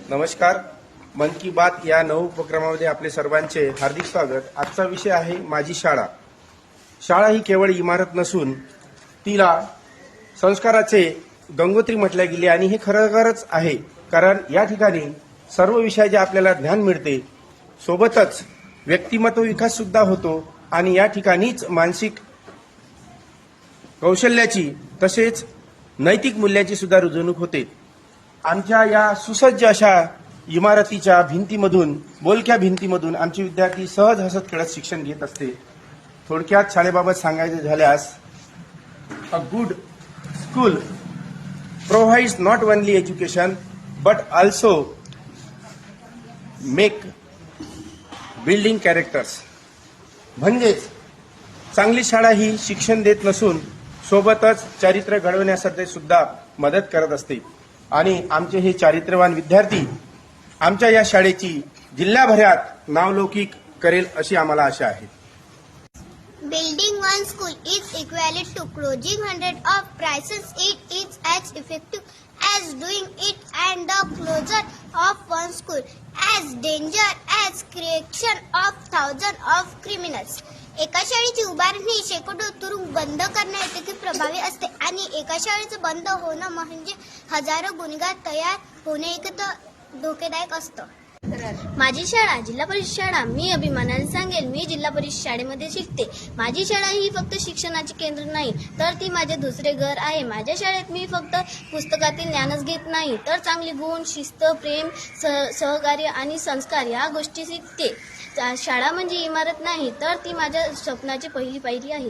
नमस्कार. मन की बात या नव उपक्रमामध्ये आपले सर्वांचे हार्दिक स्वागत. आजचा विषय आहे माझी शाळा. शाळा ही केवळ इमारत नसून तिला संस्काराचे गंगोत्री म्हटले गेले आणि हे खरोखरच आहे. कारण या ठिकाणी सर्व विषयाचे आपल्याला ज्ञान मिळते, सोबतच व्यक्तिमत्व विकास सुद्धा होतो आणि या ठिकाणीच मानसिक कौशल्याची तसेच नैतिक मूल्यांची सुद्धा रुजवणूक होते. आमच्या या सुसज्ज अशा इमारतीच्या भिंतीमधून, बोलक्या भिंतीमधून आमचे विद्यार्थी सहज हसत खेळत शिक्षण घेत असते. थोडक्यात शाळेबाबत सांगायचे झाल्यास, a good school provides not only education but also make building characters. म्हणजेच चांगली शाळा ही शिक्षण देत नसून सोबतच चारित्र्य घडवण्यासाठी सुद्धा मदत करत असते. आणि आमचे हे चारित्र्यवान विद्यार्थी आमच्या या शाळेची जिल्हाभरात नावलौकिक करेल अशी आम्हाला आशा आहे. Building one school is equivalent to closing 100 of prices. It is as effective as doing it, and the closure of one school as danger as creation of thousands of criminals. एका शाळेची उभारणी शेकडो तुरुंग बंद करण्याइतकी प्रभावी असते आणि एका शाळेचं बंद होणं म्हणजे हजारो गुन्हेगार तयार होणे इतकं धोकेदायक असतं. माझी शाळा जिल्हा परिषद शाळा. मी अभिमानाने सांगेल, मी जिल्हा परिषद शाळेमध्ये शिकते. माझी शाळा ही फक्त शिक्षणाचे केंद्र नाही, तर ती माझे दुसरे घर आहे. माझ्या शाळेत मी फक्त पुस्तकातील ज्ञानच घेत नाही, तर चांगले गुण, शिस्त, प्रेम, सहकार्य आणि संस्कार या गोष्टी शिकते. शाळा म्हणजे इमारत नाही, तर ती माझ्या स्वप्नाची पहिली पायरी आहे.